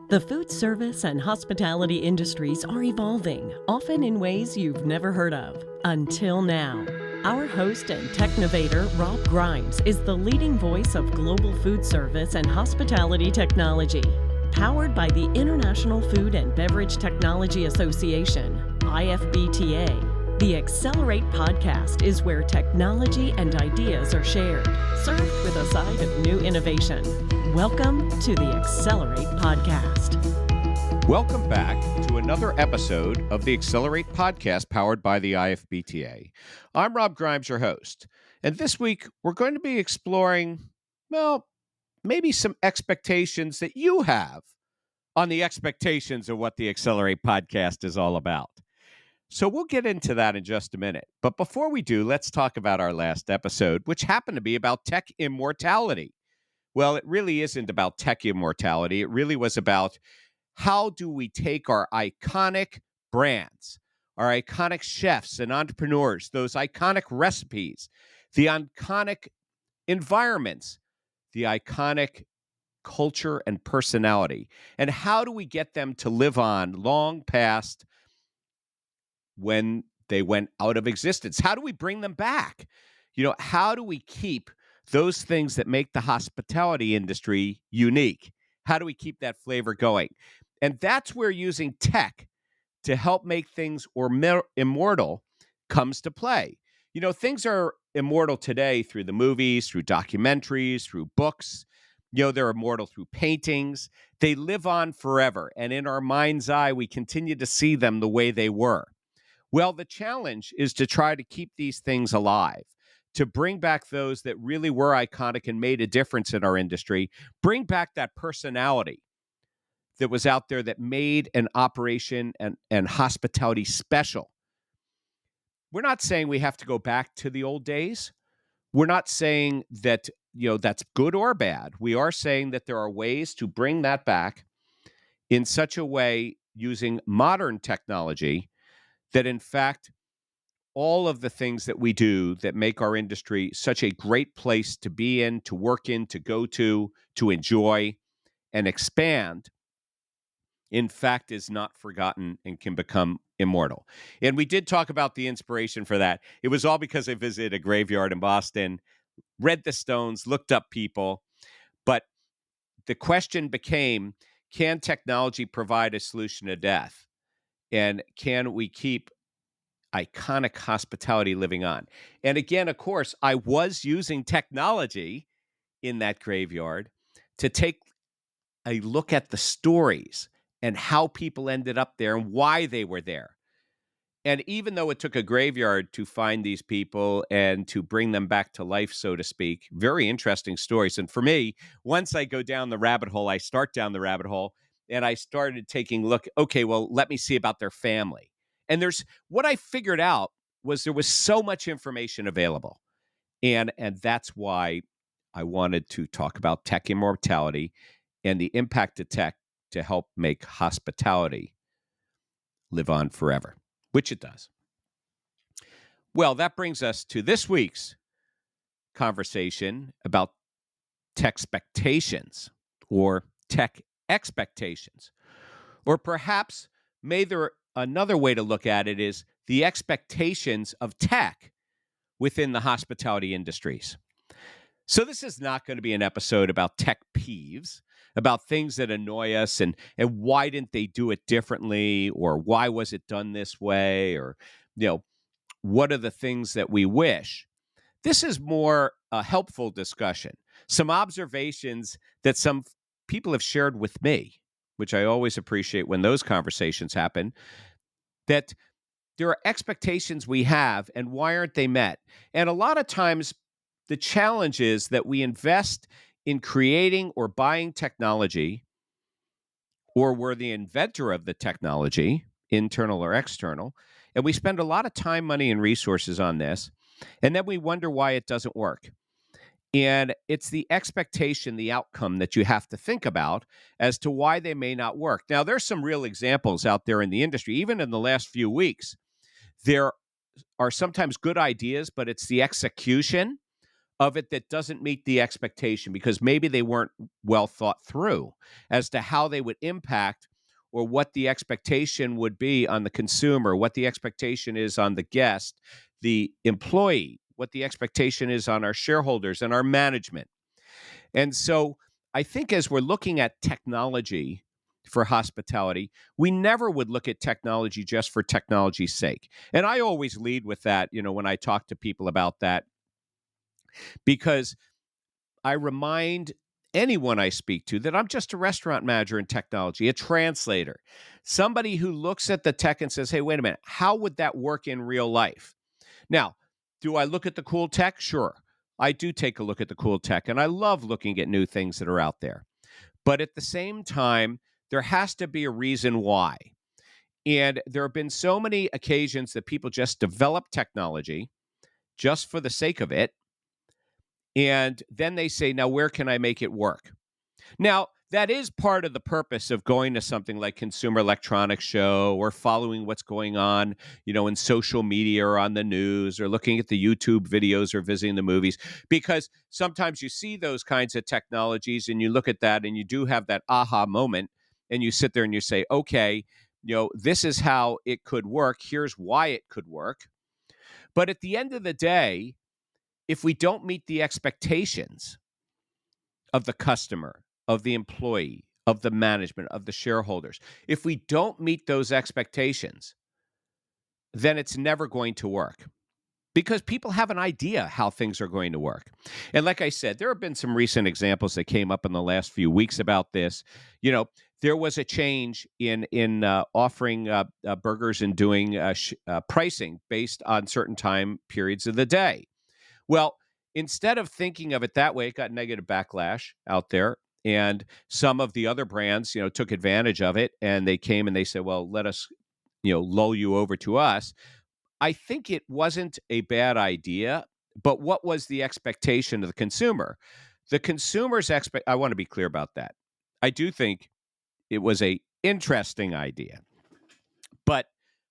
The food service and hospitality industries are evolving, often in ways you've never heard of, until now. Our host and technovator, Rob Grimes, is the leading voice of global food service and hospitality technology. Powered by the International Food and Beverage Technology Association, IFBTA, the Accelerate podcast is where technology and ideas are shared, served with a side of new innovation. Welcome to the Accelerate podcast. Welcome back to another episode of the Accelerate podcast powered by the IFBTA. I'm Rob Grimes, your host, and this week we're going to be exploring, maybe some expectations that you have on the expectations of what the Accelerate podcast is all about. So we'll get into that in just a minute. But before we do, let's talk about our last episode, which happened to be about tech immortality. Well, it really isn't about tech immortality. It really was about how do we take our iconic brands, our iconic chefs and entrepreneurs, those iconic recipes, the iconic environments, the iconic culture and personality, and how do we get them to live on long past when they went out of existence? How do we bring them back? How do we keep those things that make the hospitality industry unique? How do we keep that flavor going? And that's where using tech to help make things immortal comes to play. Things are immortal today through the movies, through documentaries, through books. They're immortal through paintings. They live on forever. And in our mind's eye, we continue to see them the way they were. Well, the challenge is to try to keep these things alive, to bring back those that really were iconic and made a difference in our industry, bring back that personality that was out there that made an operation and hospitality special. We're not saying we have to go back to the old days. We're not saying that, that's good or bad. We are saying that there are ways to bring that back in such a way using modern technology that, in fact, all of the things that we do that make our industry such a great place to be in, to work in, to go to enjoy, and expand, in fact, is not forgotten and can become immortal. And we did talk about the inspiration for that. It was all because I visited a graveyard in Boston, read the stones, looked up people. But the question became, can technology provide a solution to death? And can we keep iconic hospitality living on? And again, of course, I was using technology in that graveyard to take a look at the stories and how people ended up there and why they were there. And even though it took a graveyard to find these people and to bring them back to life, so to speak, very interesting stories. And for me, once I go down the rabbit hole, I start down the rabbit hole and I started taking a look, okay, well, let me see about their family. And what I figured out was there was so much information available. And that's why I wanted to talk about tech immortality and the impact of tech to help make hospitality live on forever, which it does. Well, that brings us to this week's conversation about TechSpectations or tech expectations. Or perhaps another way to look at it is the expectations of tech within the hospitality industries. So this is not going to be an episode about tech peeves, about things that annoy us and why didn't they do it differently, or why was it done this way, or what are the things that we wish. This is more a helpful discussion, some observations that some people have shared with me, which I always appreciate when those conversations happen, that there are expectations we have and why aren't they met? And a lot of times the challenge is that we invest in creating or buying technology, or we're the inventor of the technology, internal or external, and we spend a lot of time, money, and resources on this, and then we wonder why it doesn't work. And it's the expectation, the outcome that you have to think about as to why they may not work. Now, there's some real examples out there in the industry, even in the last few weeks. There are sometimes good ideas, but it's the execution of it that doesn't meet the expectation because maybe they weren't well thought through as to how they would impact or what the expectation would be on the consumer, what the expectation is on the guest, the employee, what the expectation is on our shareholders and our management. And so I think as we're looking at technology for hospitality, we never would look at technology just for technology's sake. And I always lead with that, when I talk to people about that, because I remind anyone I speak to that I'm just a restaurant manager in technology, a translator, somebody who looks at the tech and says, hey, wait a minute, how would that work in real life? Now, do I look at the cool tech? Sure. I do take a look at the cool tech, and I love looking at new things that are out there. But at the same time, there has to be a reason why. And there have been so many occasions that people just develop technology just for the sake of it. And then they say, now, where can I make it work? Now, that is part of the purpose of going to something like Consumer Electronics Show or following what's going on, in social media or on the news or looking at the YouTube videos or visiting the movies, because sometimes you see those kinds of technologies and you look at that and you do have that aha moment and you sit there and you say, okay, this is how it could work. Here's why it could work. But at the end of the day, if we don't meet the expectations of the customer, of the employee, of the management, of the shareholders, if we don't meet those expectations, then it's never going to work because people have an idea how things are going to work. And like I said, there have been some recent examples that came up in the last few weeks about this. There was a change in offering burgers and doing pricing based on certain time periods of the day. Well, instead of thinking of it that way, it got negative backlash out there. And some of the other brands, took advantage of it and they came and they said, well, let us, lull you over to us. I think it wasn't a bad idea, but what was the expectation of the consumer? The consumer's I want to be clear about that. I do think it was a interesting idea, but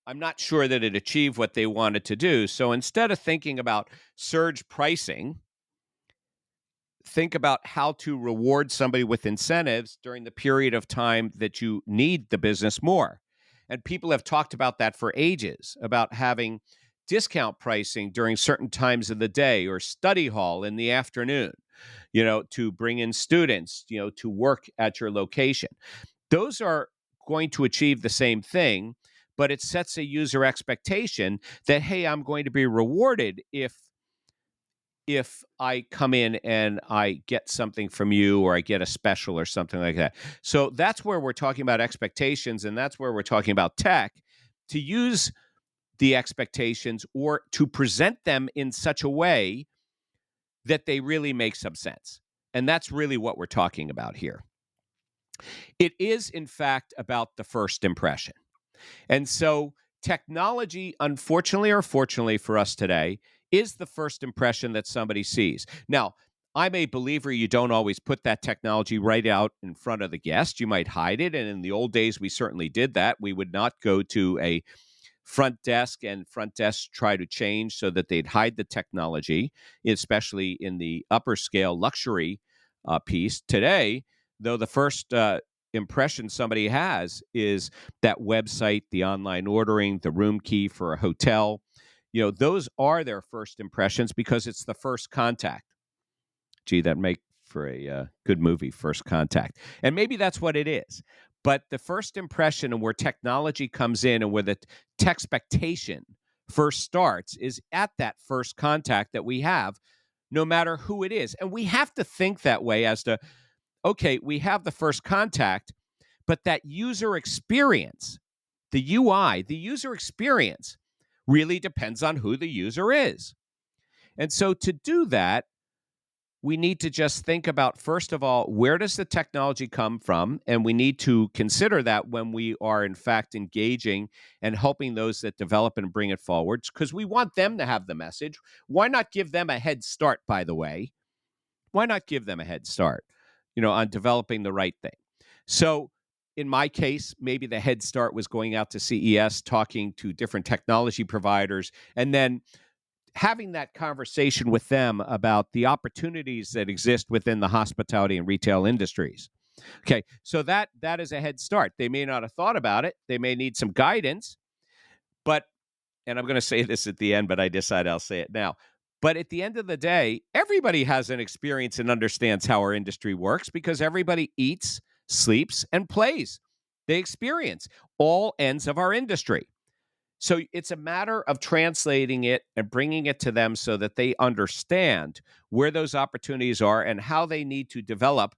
I'm not sure that it achieved what they wanted to do. So instead of thinking about surge pricing, think about how to reward somebody with incentives during the period of time that you need the business more. And people have talked about that for ages, about having discount pricing during certain times of the day or study hall in the afternoon, to bring in students, to work at your location. Those are going to achieve the same thing, but it sets a user expectation that, hey, I'm going to be rewarded if I come in and I get something from you or I get a special or something like that. So that's where we're talking about expectations, and that's where we're talking about tech, to use the expectations or to present them in such a way that they really make some sense. And that's really what we're talking about here. It is, in fact, about the first impression. And so technology, unfortunately or fortunately for us today, is the first impression that somebody sees. Now, I'm a believer you don't always put that technology right out in front of the guest. You might hide it. And in the old days, we certainly did that. We would not go to a front desk and front desk try to change so that they'd hide the technology, especially in the upper scale luxury piece. Today, though, the first impression somebody has is that website, the online ordering, the room key for a hotel. Those are their first impressions because it's the first contact. Gee, that make for a good movie, First Contact. And maybe that's what it is. But the first impression and where technology comes in and where the TechSpectation first starts is at that first contact that we have, no matter who it is. And we have to think that way as to, okay, we have the first contact, but that user experience, the UI, the user experience really depends on who the user is. And so to do that, we need to just think about, first of all, where does the technology come from? And we need to consider that when we are, in fact, engaging and helping those that develop and bring it forward, because we want them to have the message. Why not give them a head start, by the way? Why not give them a head start, on developing the right thing? So in my case, maybe the head start was going out to CES, talking to different technology providers, and then having that conversation with them about the opportunities that exist within the hospitality and retail industries. Okay, so that is a head start. They may not have thought about it. They may need some guidance, but, and I'm going to say this at the end, but I decide I'll say it now. But at the end of the day, everybody has an experience and understands how our industry works because everybody eats, sleeps, and plays. They experience all ends of our industry. So it's a matter of translating it and bringing it to them so that they understand where those opportunities are and how they need to develop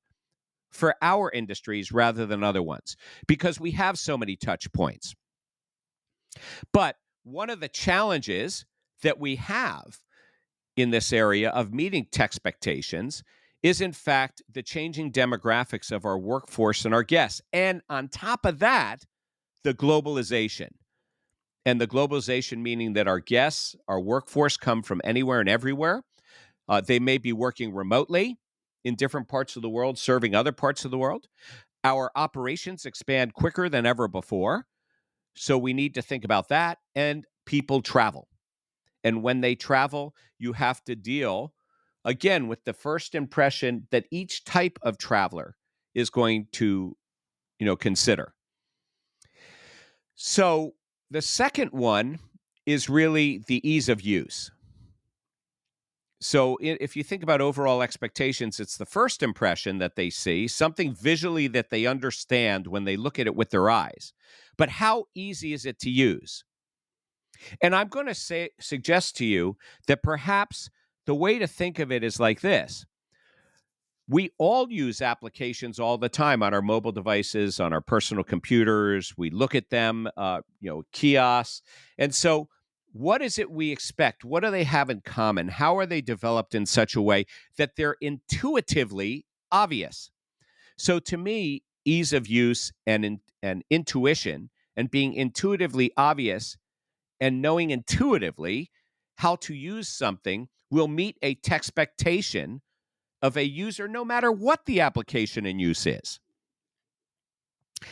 for our industries rather than other ones, because we have so many touch points. But one of the challenges that we have in this area of meeting TechSpectations is, in fact, the changing demographics of our workforce and our guests. And on top of that, the globalization. And the globalization meaning that our guests, our workforce come from anywhere and everywhere. They may be working remotely in different parts of the world, serving other parts of the world. Our operations expand quicker than ever before. So we need to think about that. And people travel. And when they travel, you have to deal, again, with the first impression that each type of traveler is going to, consider. So the second one is really the ease of use. So if you think about overall expectations, it's the first impression that they see, something visually that they understand when they look at it with their eyes. But how easy is it to use? And I'm going to suggest to you that perhaps the way to think of it is like this. We all use applications all the time on our mobile devices, on our personal computers. We look at them, kiosks. And so what is it we expect? What do they have in common? How are they developed in such a way that they're intuitively obvious? So to me, ease of use and intuition and being intuitively obvious and knowing intuitively how to use something will meet a TechSpectation of a user, no matter what the application in use is.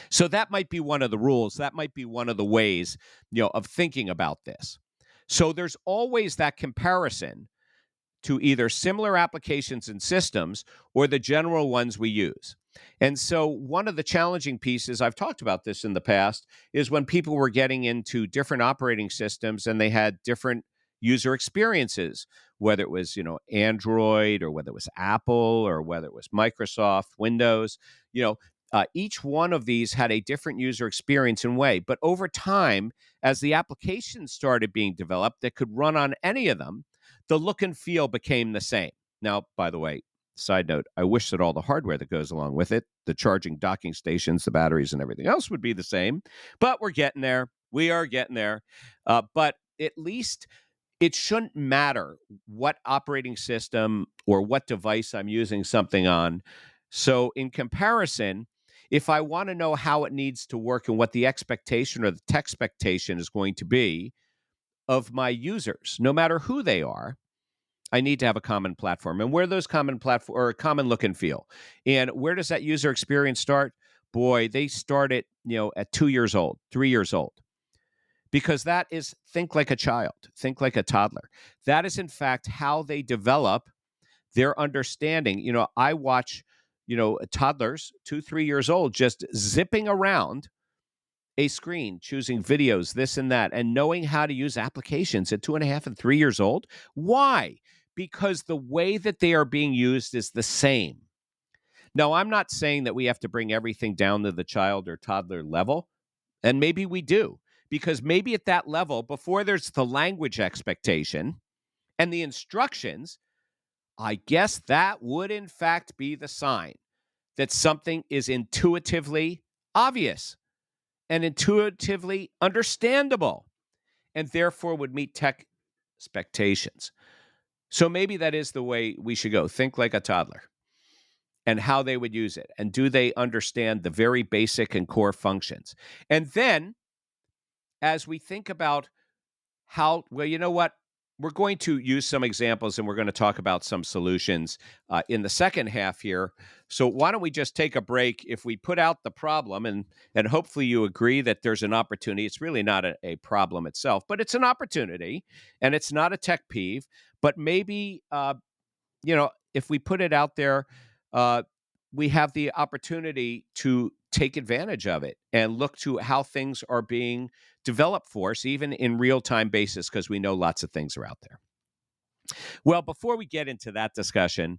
So that might be one of the rules. That might be one of the ways, of thinking about this. So there's always that comparison to either similar applications and systems or the general ones we use. And so one of the challenging pieces, I've talked about this in the past, is when people were getting into different operating systems and they had different user experiences, whether it was, Android or whether it was Apple or whether it was Microsoft, Windows, each one of these had a different user experience and way. But over time, as the applications started being developed that could run on any of them, the look and feel became the same. Now, by the way, side note, I wish that all the hardware that goes along with it, the charging docking stations, the batteries, and everything else would be the same. But we're getting there. We are getting there. But at least it shouldn't matter what operating system or what device I'm using something on. So in comparison, if I want to know how it needs to work and what the expectation or the TechSpectation is going to be of my users, no matter who they are, I need to have a common platform. And where those common platform or a common look and feel. And where does that user experience start? Boy, they start at, at 2 years old, 3 years old. Because that is think like a child, think like a toddler. That is, in fact, how they develop their understanding. I watch, toddlers, 2, 3 years old, just zipping around a screen, choosing videos, this and that, and knowing how to use applications at 2.5 and 3 years old. Why? Because the way that they are being used is the same. Now, I'm not saying that we have to bring everything down to the child or toddler level, and maybe we do. Because maybe at that level, before there's the language expectation and the instructions, I guess that would in fact be the sign that something is intuitively obvious and intuitively understandable and therefore would meet tech expectations. So maybe that is the way we should go. Think like a toddler and how they would use it. And do they understand the very basic and core functions? And then as we think about how, well, you know what? we're going to use some examples and we're going to talk about some solutions in the second half here. So why don't we just take a break? If we put out the problem, and hopefully you agree that there's an opportunity. It's really not a problem itself, but it's an opportunity, and it's not a tech peeve. But maybe if we put it out there, uh, we have the opportunity to take advantage of it and look to how things are being developed for us, even in real time basis, because we know lots of things are out there. Well, before we get into that discussion,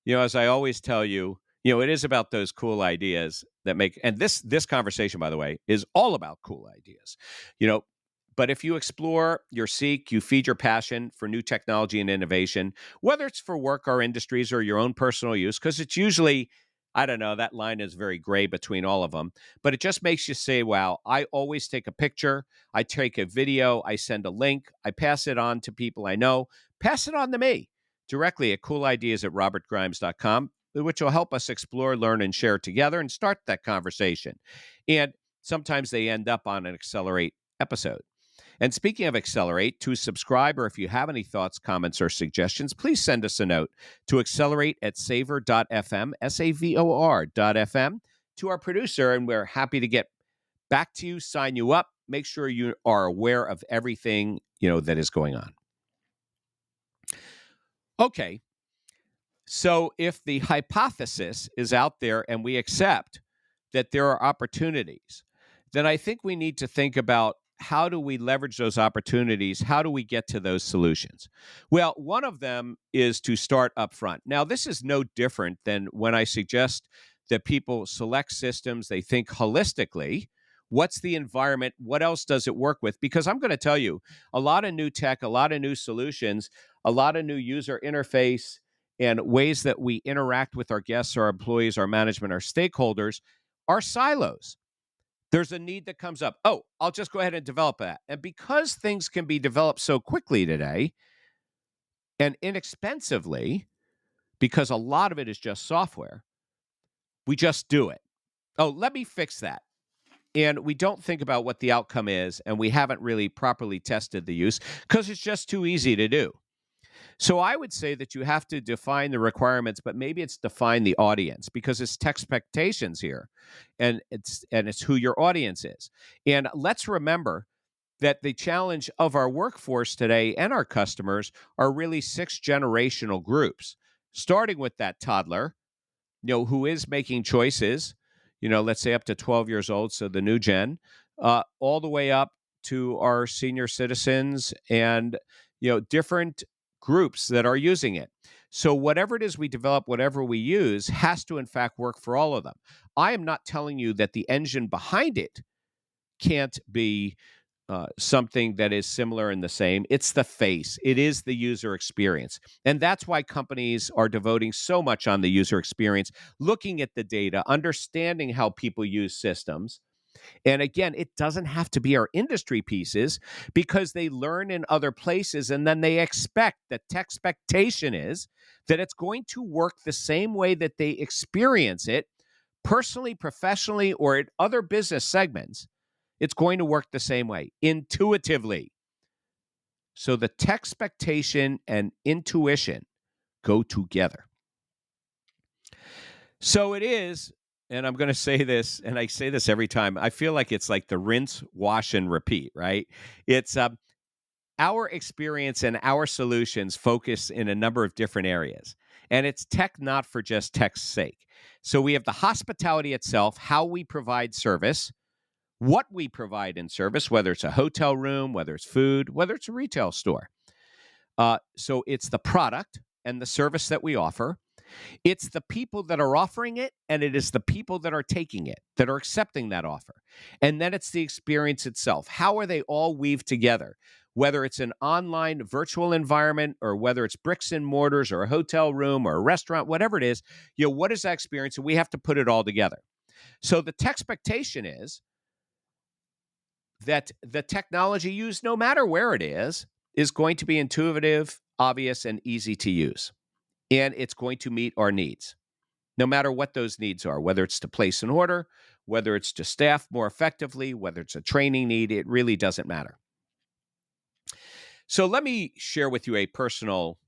as I always tell you, it is about those cool ideas that make, and this conversation, by the way, is all about cool ideas. You know, but if you explore, you seek, you feed your passion for new technology and innovation, whether it's for work or industries or your own personal use, because it's usually, I don't know, that line is very gray between all of them, but it just makes you say, wow, I always take a picture, I take a video, I send a link, I pass it on to people I know, pass it on to me directly at coolideas@robertgrimes.com, which will help us explore, learn, and share together and start that conversation. And sometimes they end up on an Accelerate episode. And speaking of Accelerate, to subscribe, or if you have any thoughts, comments, or suggestions, please send us a note to accelerate@savor.fm, SAVOR.fm, to our producer, and we're happy to get back to you, sign you up, make sure you are aware of everything, that is going on. Okay, so if the hypothesis is out there and we accept that there are opportunities, then I think we need to think about, how do we leverage those opportunities? How do we get to those solutions? Well, one of them is to start up front. Now, this is no different than when I suggest that people select systems, they think holistically. What's the environment? What else does it work with? Because I'm going to tell you, a lot of new tech, a lot of new solutions, a lot of new user interface and ways that we interact with our guests, our employees, our management, our stakeholders are silos. There's a need that comes up. Oh, I'll just go ahead and develop that. And because things can be developed so quickly today and inexpensively, because a lot of it is just software, we just do it. Oh, let me fix that. And we don't think about what the outcome is, and we haven't really properly tested the use because it's just too easy to do. So I would say that you have to define the requirements, but maybe it's define the audience, because it's TechSpectations here, and it's who your audience is. And let's remember that the challenge of our workforce today and our customers are really 6 generational groups, starting with that toddler, who is making choices, let's say up to 12 years old, so the new gen, all the way up to our senior citizens and, different groups that are using it. So whatever it is we develop, whatever we use, has to in fact work for all of them. I am not telling you that the engine behind it can't be something that is similar and the same. It's the face. It is the user experience. And that's why companies are devoting so much on the user experience, looking at the data, understanding how people use systems. And again, it doesn't have to be our industry pieces, because they learn in other places and then they expect, that TechSpectation is that it's going to work the same way that they experience it personally, professionally, or at other business segments. It's going to work the same way, intuitively. So the TechSpectation and intuition go together. So it is, and I'm going to say this, and I say this every time, I feel like it's like the rinse, wash, and repeat, right? It's our experience and our solutions focus in a number of different areas. And it's tech not for just tech's sake. So we have the hospitality itself, how we provide service, what we provide in service, whether it's a hotel room, whether it's food, whether it's a retail store. So it's the product and the service that we offer. It's the people that are offering it, and it is the people that are taking it, that are accepting that offer. And then it's the experience itself. How are they all weaved together? Whether it's an online virtual environment, or whether it's bricks and mortars, or a hotel room, or a restaurant, whatever it is, what is that experience? And we have to put it all together. So the TechSpectation is that the technology used, no matter where it is going to be intuitive, obvious, and easy to use. And it's going to meet our needs, no matter what those needs are, whether it's to place an order, whether it's to staff more effectively, whether it's a training need, it really doesn't matter. So let me share with you a personal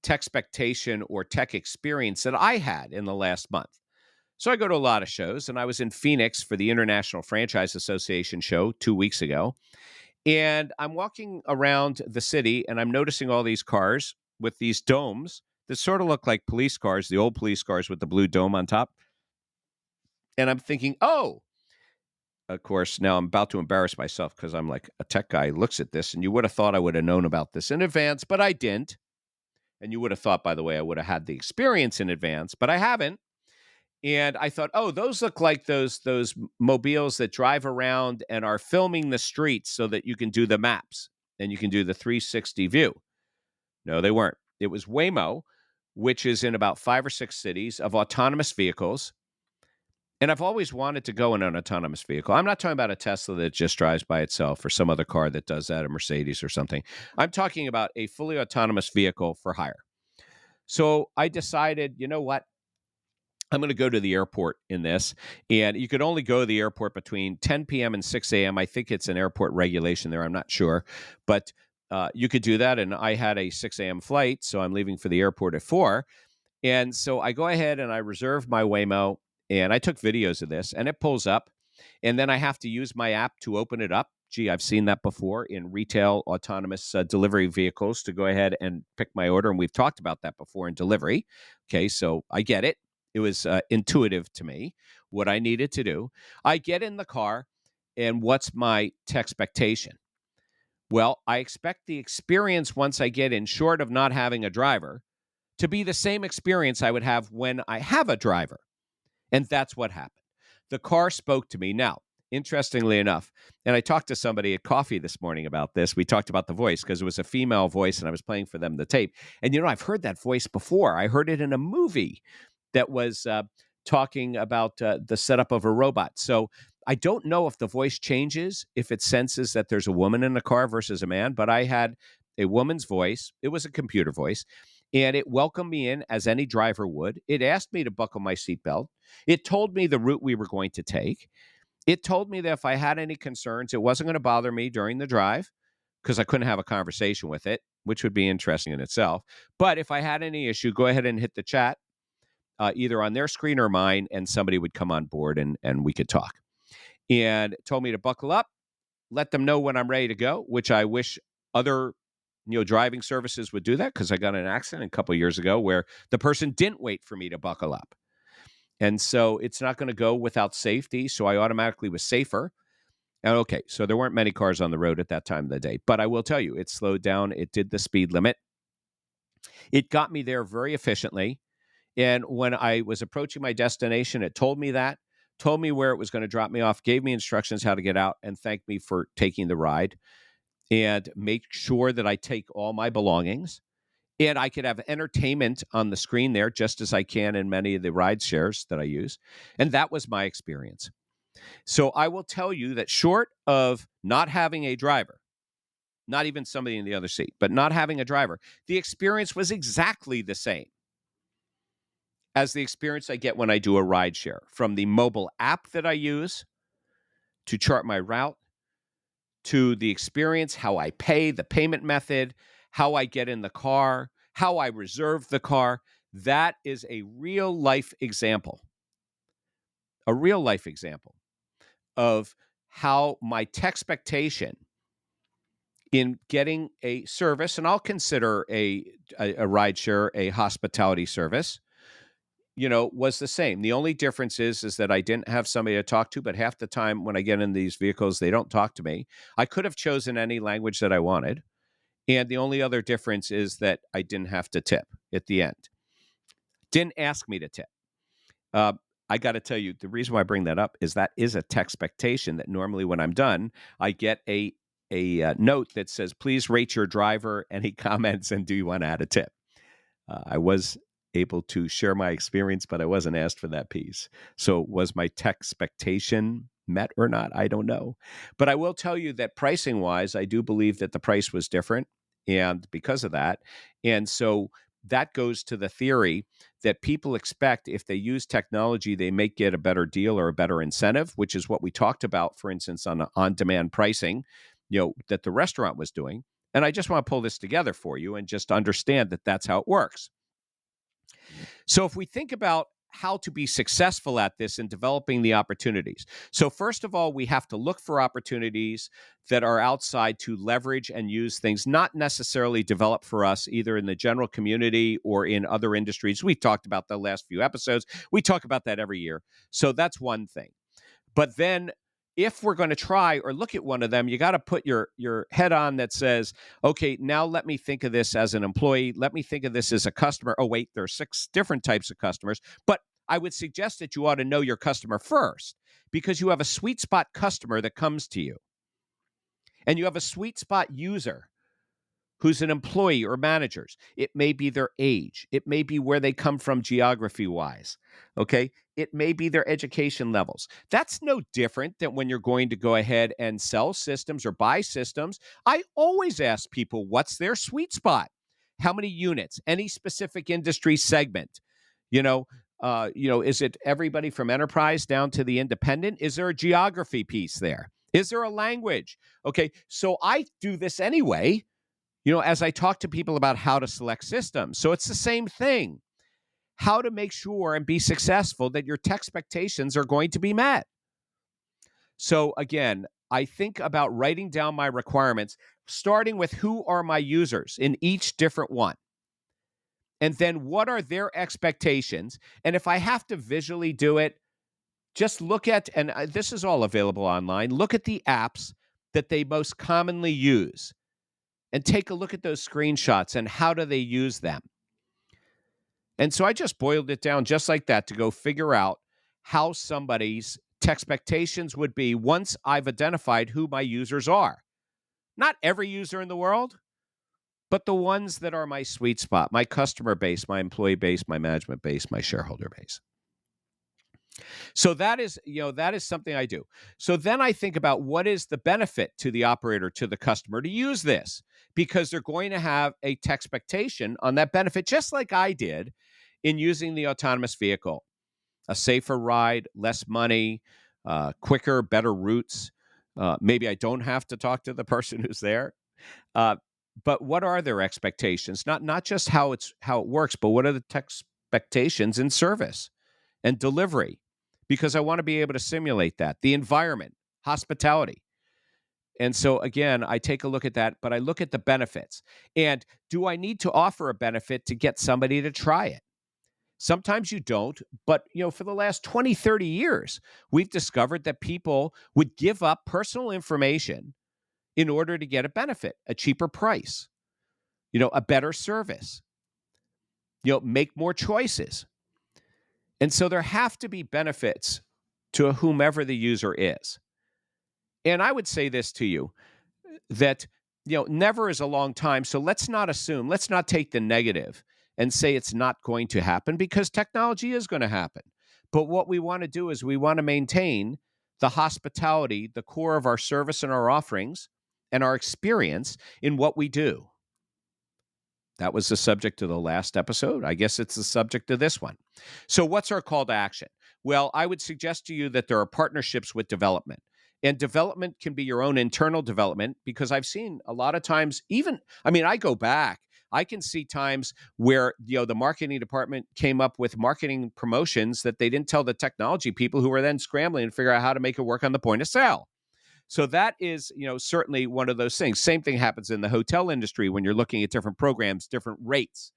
TechSpectation or tech experience that I had in the last month. So I go to a lot of shows, and I was in Phoenix for the International Franchise Association show 2 weeks ago. And I'm walking around the city, and I'm noticing all these cars with these domes that sort of look like police cars, the old police cars with the blue dome on top. And I'm thinking, oh, of course, now I'm about to embarrass myself because I'm like, a tech guy looks at this, and you would have thought I would have known about this in advance, but I didn't. And you would have thought, by the way, I would have had the experience in advance, but I haven't. And I thought, oh, those look like those mobiles that drive around and are filming the streets so that you can do the maps and you can do the 360 view. No, they weren't. It was Waymo, which is in about 5 or 6 cities of autonomous vehicles. And I've always wanted to go in an autonomous vehicle. I'm not talking about a Tesla that just drives by itself or some other car that does that, a Mercedes or something. I'm talking about a fully autonomous vehicle for hire. So I decided, you know what? I'm going to go to the airport in this, and you could only go to the airport between 10 p.m. and 6 a.m. I think it's an airport regulation there. I'm not sure, but you could do that. And I had a 6 a.m. flight, so I'm leaving for the airport at 4. And so I go ahead and I reserve my Waymo, and I took videos of this, and it pulls up, and then I have to use my app to open it up. Gee, I've seen that before in retail autonomous delivery vehicles to go ahead and pick my order, and we've talked about that before in delivery. Okay, so I get it. It was intuitive to me what I needed to do. I get in the car, and what's my expectation? Well, I expect the experience once I get in, short of not having a driver, to be the same experience I would have when I have a driver. And that's what happened. The car spoke to me. Now, interestingly enough, and I talked to somebody at coffee this morning about this. We talked about the voice because it was a female voice, and I was playing for them the tape. And, I've heard that voice before. I heard it in a movie that was talking about the setup of a robot. So I don't know if the voice changes, if it senses that there's a woman in the car versus a man, but I had a woman's voice. It was a computer voice, and it welcomed me in as any driver would. It asked me to buckle my seatbelt. It told me the route we were going to take. It told me that if I had any concerns, it wasn't going to bother me during the drive because I couldn't have a conversation with it, which would be interesting in itself. But if I had any issue, go ahead and hit the chat, either on their screen or mine, and somebody would come on board and we could talk. And it told me to buckle up, let them know when I'm ready to go, which I wish other driving services would do that, because I got in an accident a couple of years ago where the person didn't wait for me to buckle up. And so it's not going to go without safety. So I automatically was safer. And okay, so there weren't many cars on the road at that time of the day. But I will tell you, it slowed down. It did the speed limit. It got me there very efficiently. And when I was approaching my destination, it told me where it was going to drop me off, gave me instructions how to get out, and thanked me for taking the ride, and make sure that I take all my belongings. And I could have entertainment on the screen there, just as I can in many of the ride shares that I use. And that was my experience. So I will tell you that short of not having a driver, not even somebody in the other seat, but not having a driver, the experience was exactly the same as the experience I get when I do a ride share. From the mobile app that I use to chart my route, to the experience, how I pay, the payment method, how I get in the car, how I reserve the car. That is a real life example of how my expectation in getting a service, and I'll consider a rideshare a hospitality service, was the same. The only difference is that I didn't have somebody to talk to, but half the time when I get in these vehicles, they don't talk to me. I could have chosen any language that I wanted. And the only other difference is that I didn't have to tip at the end. Didn't ask me to tip. I got to tell you, the reason why I bring that up is that is a TechSpectation that normally when I'm done, I get a note that says, please rate your driver, any comments, and do you want to add a tip? I was able to share my experience, but I wasn't asked for that piece. So was my TechSpectation met or not? I don't know. But I will tell you that pricing wise, I do believe that the price was different. And because of that, and so that goes to the theory that people expect if they use technology, they may get a better deal or a better incentive, which is what we talked about, for instance, on on-demand pricing, that the restaurant was doing. And I just want to pull this together for you and just understand that that's how it works. So if we think about how to be successful at this in developing the opportunities. So first of all, we have to look for opportunities that are outside to leverage and use things not necessarily developed for us either in the general community or in other industries. We've talked about the last few episodes. We talk about that every year. So that's one thing. But then if we're going to try or look at one of them, you got to put your head on that says, okay, now let me think of this as an employee. Let me think of this as a customer. Oh, wait, there are 6 different types of customers. But I would suggest that you ought to know your customer first because you have a sweet spot customer that comes to you. And you have a sweet spot user who's an employee or managers. It may be their age. It may be where they come from geography-wise, okay? It may be their education levels. That's no different than when you're going to go ahead and sell systems or buy systems. I always ask people, what's their sweet spot? How many units? Any specific industry segment? Is it everybody from enterprise down to the independent? Is there a geography piece there? Is there a language? Okay, so I do this anyway, as I talk to people about how to select systems. So it's the same thing. How to make sure and be successful that your TechSpectations are going to be met. So again, I think about writing down my requirements, starting with who are my users in each different one. And then what are their expectations? And if I have to visually do it, just look at, and this is all available online, look at the apps that they most commonly use. And take a look at those screenshots and how do they use them. And so I just boiled it down just like that to go figure out how somebody's TechSpectations would be once I've identified who my users are. Not every user in the world, but the ones that are my sweet spot, my customer base, my employee base, my management base, my shareholder base. So that is something I do. So then I think about what is the benefit to the operator, to the customer to use this, because they're going to have a TechSpectation on that benefit, just like I did in using the autonomous vehicle. A safer ride, less money, quicker, better routes. Maybe I don't have to talk to the person who's there. But what are their expectations? Not just how it works, but what are the TechSpectations in service and delivery? Because I want to be able to simulate that. The environment, hospitality. And so, again, I take a look at that, but I look at the benefits. And do I need to offer a benefit to get somebody to try it? Sometimes you don't, but for the last 20, 30 years, we've discovered that people would give up personal information in order to get a benefit, a cheaper price, a better service, make more choices. And so there have to be benefits to whomever the user is. And I would say this to you, that, never is a long time. So let's not assume, let's not take the negative and say it's not going to happen, because technology is going to happen. But what we want to do is we want to maintain the hospitality, the core of our service and our offerings and our experience in what we do. That was the subject of the last episode. I guess it's the subject of this one. So what's our call to action? Well, I would suggest to you that there are partnerships with development. And development can be your own internal development, because I've seen a lot of times, I go back, I can see times where, the marketing department came up with marketing promotions that they didn't tell the technology people, who were then scrambling to figure out how to make it work on the point of sale. So that is, certainly one of those things. Same thing happens in the hotel industry when you're looking at different programs, different rates,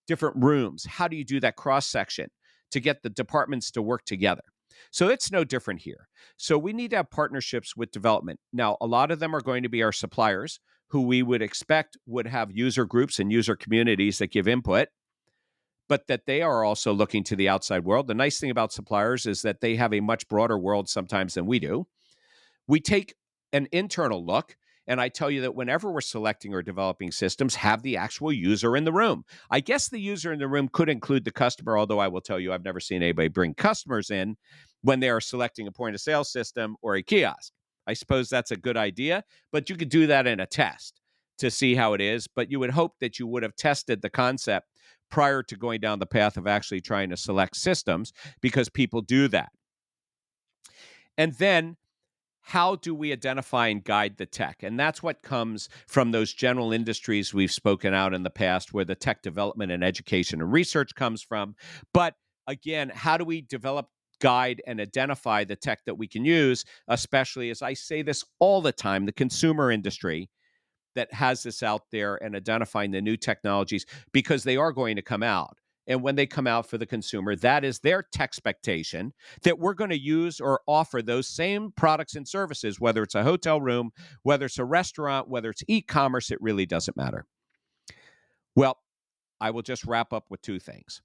different rooms. How do you do that cross-section to get the departments to work together? So it's no different here. So we need to have partnerships with development. Now, a lot of them are going to be our suppliers, who we would expect would have user groups and user communities that give input, but that they are also looking to the outside world. The nice thing about suppliers is that they have a much broader world sometimes than we do. We take an internal look, and I tell you that whenever we're selecting or developing systems, have the actual user in the room. I guess the user in the room could include the customer, although I will tell you I've never seen anybody bring customers in when they are selecting a point-of-sale system or a kiosk. I suppose that's a good idea, but you could do that in a test to see how it is. But you would hope that you would have tested the concept prior to going down the path of actually trying to select systems, because people do that. And then how do we identify and guide the tech? And that's what comes from those general industries we've spoken out in the past, where the tech development and education and research comes from. But again, how do we develop, guide, and identify the tech that we can use, especially, as I say this all the time, the consumer industry that has this out there, and identifying the new technologies, because they are going to come out. And when they come out for the consumer, that is their TechSpectation, that we're going to use or offer those same products and services, whether it's a hotel room, whether it's a restaurant, whether it's e-commerce, it really doesn't matter. Well, I will just wrap up with two things.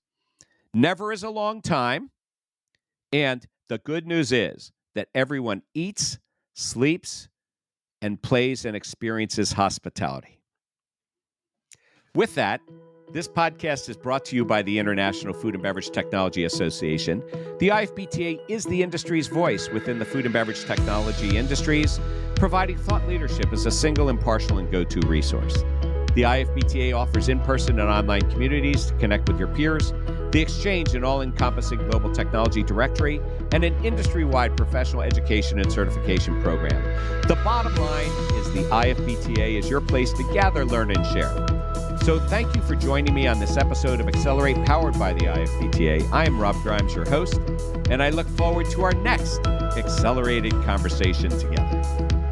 Never is a long time. And the good news is that everyone eats, sleeps, and plays and experiences hospitality. With that, this podcast is brought to you by the International Food and Beverage Technology Association. The IFBTA is the industry's voice within the food and beverage technology industries, providing thought leadership as a single, impartial, and go-to resource. The IFBTA offers in-person and online communities to connect with your peers, the exchange an all-encompassing global technology directory, and an industry-wide professional education and certification program. The bottom line is the IFBTA is your place to gather, learn, and share. So thank you for joining me on this episode of Accelerate, powered by the IFBTA. I am Rob Grimes, your host, and I look forward to our next accelerated conversation together.